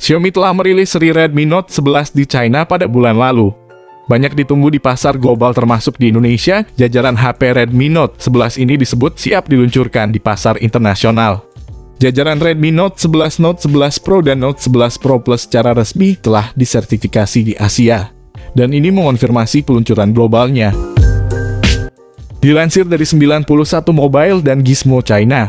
Xiaomi telah merilis seri Redmi Note 11 di China pada bulan lalu. Banyak ditunggu di pasar global termasuk di Indonesia, jajaran HP Redmi Note 11 ini disebut siap diluncurkan di pasar internasional. Jajaran Redmi Note 11, Note 11 Pro, dan Note 11 Pro Plus secara resmi telah disertifikasi di Asia. Dan ini mengonfirmasi peluncuran globalnya. Dilansir dari 91 Mobile dan Gizmo China,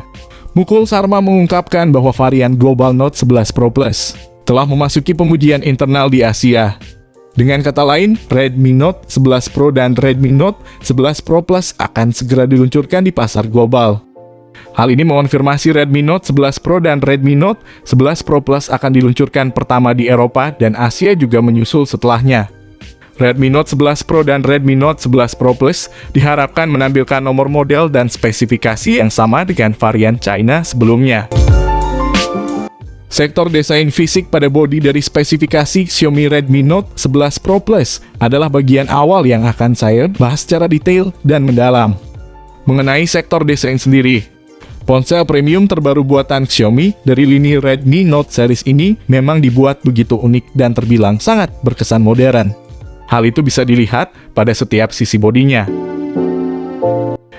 Mukul Sharma mengungkapkan bahwa varian global Note 11 Pro Plus telah memasuki pengujian internal di Asia. Dengan kata lain, Redmi Note 11 Pro dan Redmi Note 11 Pro Plus akan segera diluncurkan di pasar global. Hal ini mengonfirmasi Redmi Note 11 Pro dan Redmi Note 11 Pro Plus akan diluncurkan pertama di Eropa dan Asia juga menyusul setelahnya. Redmi Note 11 Pro dan Redmi Note 11 Pro Plus diharapkan menampilkan nomor model dan spesifikasi yang sama dengan varian China sebelumnya. Sektor desain fisik pada bodi dari spesifikasi Xiaomi Redmi Note 11 Pro Plus adalah bagian awal yang akan saya bahas secara detail dan mendalam. Mengenai sektor desain sendiri, ponsel premium terbaru buatan Xiaomi dari lini Redmi Note series ini memang dibuat begitu unik dan terbilang sangat berkesan modern. Hal itu bisa dilihat pada setiap sisi bodinya.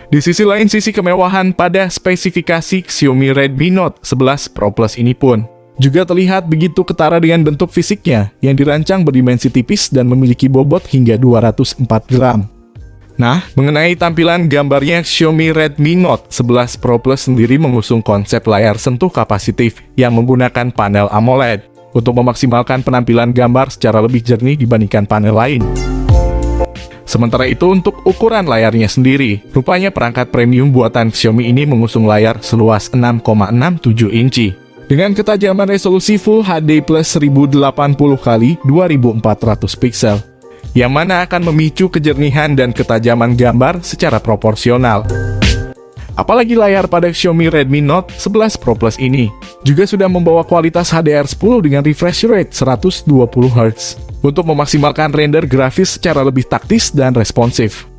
Di sisi lain, sisi kemewahan pada spesifikasi Xiaomi Redmi Note 11 Pro Plus ini pun juga terlihat begitu ketara dengan bentuk fisiknya yang dirancang berdimensi tipis dan memiliki bobot hingga 204 gram. Nah, mengenai tampilan gambarnya, Xiaomi Redmi Note 11 Pro Plus sendiri mengusung konsep layar sentuh kapasitif yang menggunakan panel AMOLED untuk memaksimalkan penampilan gambar secara lebih jernih dibandingkan panel lain. Sementara itu, untuk ukuran layarnya sendiri, rupanya perangkat premium buatan Xiaomi ini mengusung layar seluas 6,67 inci. Dengan ketajaman resolusi Full HD plus 1080x2400 pixel, yang mana akan memicu kejernihan dan ketajaman gambar secara proporsional. Apalagi layar pada Xiaomi Redmi Note 11 Pro Plus ini juga sudah membawa kualitas HDR10 dengan refresh rate 120 Hz untuk memaksimalkan render grafis secara lebih taktis dan responsif.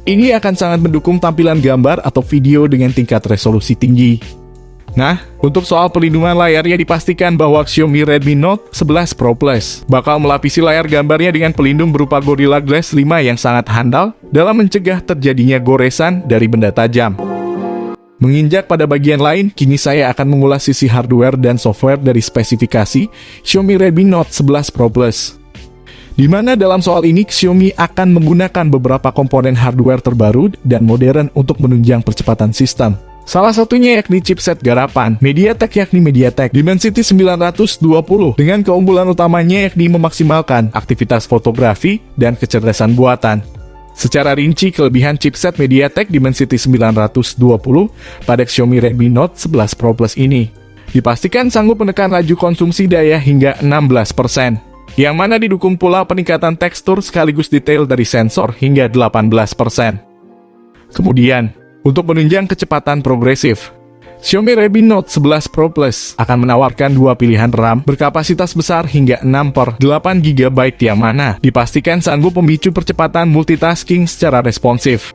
Ini akan sangat mendukung tampilan gambar atau video dengan tingkat resolusi tinggi. Nah, untuk soal pelindungan layarnya dipastikan bahwa Xiaomi Redmi Note 11 Pro Plus bakal melapisi layar gambarnya dengan pelindung berupa Gorilla Glass 5 yang sangat handal dalam mencegah terjadinya goresan dari benda tajam. Menginjak pada bagian lain, kini saya akan mengulas sisi hardware dan software dari spesifikasi Xiaomi Redmi Note 11 Pro Plus. Di mana dalam soal ini Xiaomi akan menggunakan beberapa komponen hardware terbaru dan modern untuk menunjang percepatan sistem. Salah satunya yakni chipset garapan MediaTek yakni MediaTek Dimensity 920 dengan keunggulan utamanya yakni memaksimalkan aktivitas fotografi dan kecerdasan buatan. Secara rinci, kelebihan chipset MediaTek Dimensity 920 pada Xiaomi Redmi Note 11 Pro Plus ini dipastikan sanggup menekan laju konsumsi daya hingga 16%, yang mana didukung pula peningkatan tekstur sekaligus detail dari sensor hingga 18%. Kemudian, untuk menunjang kecepatan progresif, Xiaomi Redmi Note 11 Pro Plus akan menawarkan dua pilihan RAM berkapasitas besar hingga 6/8 GB yang mana dipastikan sanggup memicu percepatan multitasking secara responsif.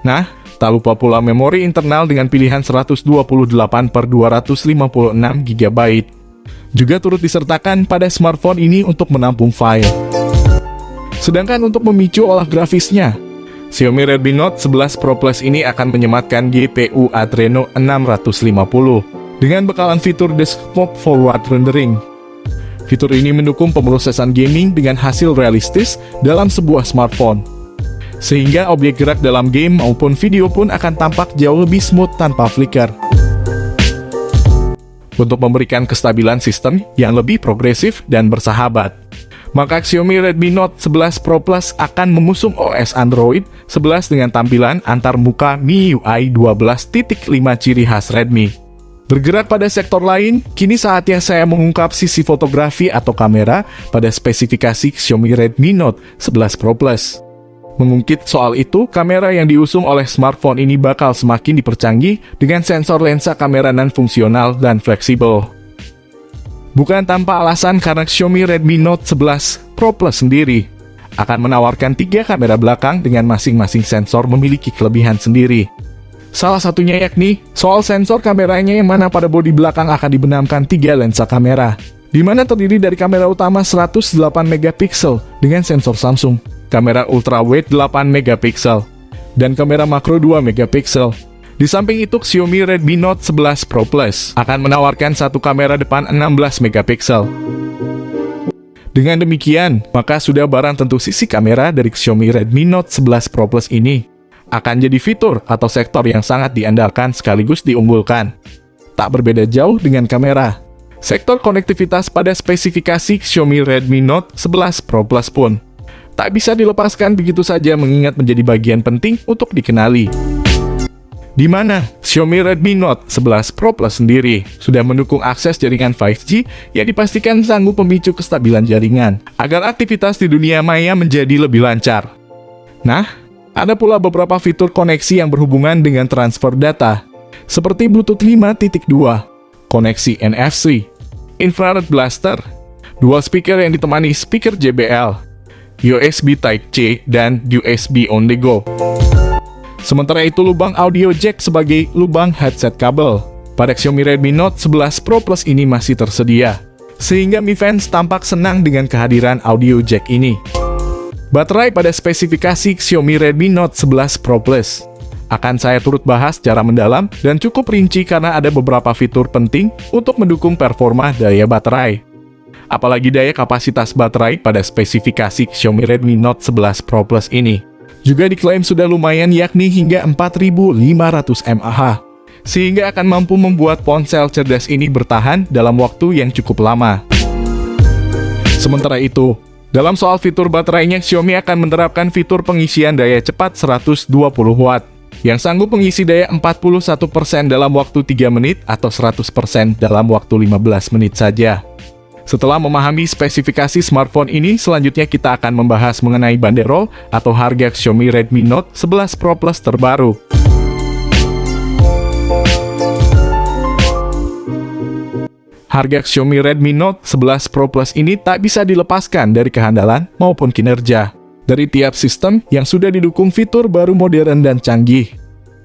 Nah, tak lupa pula memori internal dengan pilihan 128/256 GB. Juga turut disertakan pada smartphone ini untuk menampung file. Sedangkan untuk memicu olah grafisnya, Xiaomi Redmi Note 11 Pro Plus ini akan menyematkan GPU Adreno 650 dengan bekalan fitur Desktop Forward Rendering. Fitur ini mendukung pemrosesan gaming dengan hasil realistis dalam sebuah smartphone, sehingga objek gerak dalam game maupun video pun akan tampak jauh lebih smooth tanpa flicker. Untuk memberikan kestabilan sistem yang lebih progresif dan bersahabat, maka Xiaomi Redmi Note 11 Pro Plus akan mengusung OS Android 11 dengan tampilan antarmuka MIUI 12.5 ciri khas Redmi. Bergerak pada sektor lain, kini saatnya saya mengungkap sisi fotografi atau kamera pada spesifikasi Xiaomi Redmi Note 11 Pro Plus. Mengungkit soal itu, kamera yang diusung oleh smartphone ini bakal semakin dipercanggih dengan sensor lensa kamera non-fungsional dan fleksibel. Bukan tanpa alasan karena Xiaomi Redmi Note 11 Pro Plus sendiri akan menawarkan 3 kamera belakang dengan masing-masing sensor memiliki kelebihan sendiri. Salah satunya yakni soal sensor kameranya yang mana pada bodi belakang akan dibenamkan 3 lensa kamera, di mana terdiri dari kamera utama 108 megapiksel dengan sensor Samsung, kamera ultrawide 8 megapiksel, dan kamera makro 2 megapiksel. Di samping itu, Xiaomi Redmi Note 11 Pro Plus akan menawarkan satu kamera depan 16 megapiksel. Dengan demikian, maka sudah barang tentu sisi kamera dari Xiaomi Redmi Note 11 Pro Plus ini akan jadi fitur atau sektor yang sangat diandalkan sekaligus diunggulkan. Tak berbeda jauh dengan kamera. Sektor konektivitas pada spesifikasi Xiaomi Redmi Note 11 Pro Plus pun tak bisa dilepaskan begitu saja mengingat menjadi bagian penting untuk dikenali. Di mana Xiaomi Redmi Note 11 Pro Plus sendiri sudah mendukung akses jaringan 5G yang dipastikan sanggup memicu kestabilan jaringan agar aktivitas di dunia maya menjadi lebih lancar. Nah, ada pula beberapa fitur koneksi yang berhubungan dengan transfer data, seperti Bluetooth 5.2, koneksi NFC, infrared blaster, dual speaker yang ditemani speaker JBL, USB Type-C, dan USB on the go. Sementara itu, lubang audio jack sebagai lubang headset kabel pada Xiaomi Redmi Note 11 Pro Plus ini masih tersedia, sehingga Mi Fans tampak senang dengan kehadiran audio jack ini. Baterai pada spesifikasi Xiaomi Redmi Note 11 Pro Plus akan saya turut bahas secara mendalam dan cukup rinci karena ada beberapa fitur penting untuk mendukung performa daya baterai. Apalagi daya kapasitas baterai pada spesifikasi Xiaomi Redmi Note 11 Pro Plus ini juga diklaim sudah lumayan, yakni hingga 4500 mAh, sehingga akan mampu membuat ponsel cerdas ini bertahan dalam waktu yang cukup lama. Sementara itu, dalam soal fitur baterainya, Xiaomi akan menerapkan fitur pengisian daya cepat 120 Watt, yang sanggup mengisi daya 41% dalam waktu 3 menit atau 100% dalam waktu 15 menit saja. Setelah memahami spesifikasi smartphone ini, selanjutnya kita akan membahas mengenai banderol atau harga Xiaomi Redmi Note 11 Pro Plus terbaru. Harga Xiaomi Redmi Note 11 Pro Plus ini tak bisa dilepaskan dari kehandalan maupun kinerja dari tiap sistem yang sudah didukung fitur baru modern dan canggih.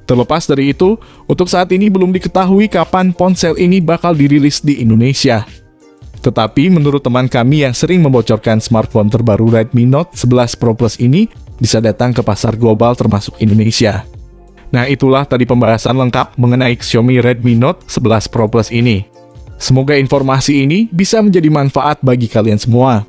Terlepas dari itu, untuk saat ini belum diketahui kapan ponsel ini bakal dirilis di Indonesia. Tetapi menurut teman kami yang sering membocorkan smartphone terbaru Redmi Note 11 Pro Plus ini bisa datang ke pasar global termasuk Indonesia. Nah, itulah tadi pembahasan lengkap mengenai Xiaomi Redmi Note 11 Pro Plus ini. Semoga informasi ini bisa menjadi manfaat bagi kalian semua.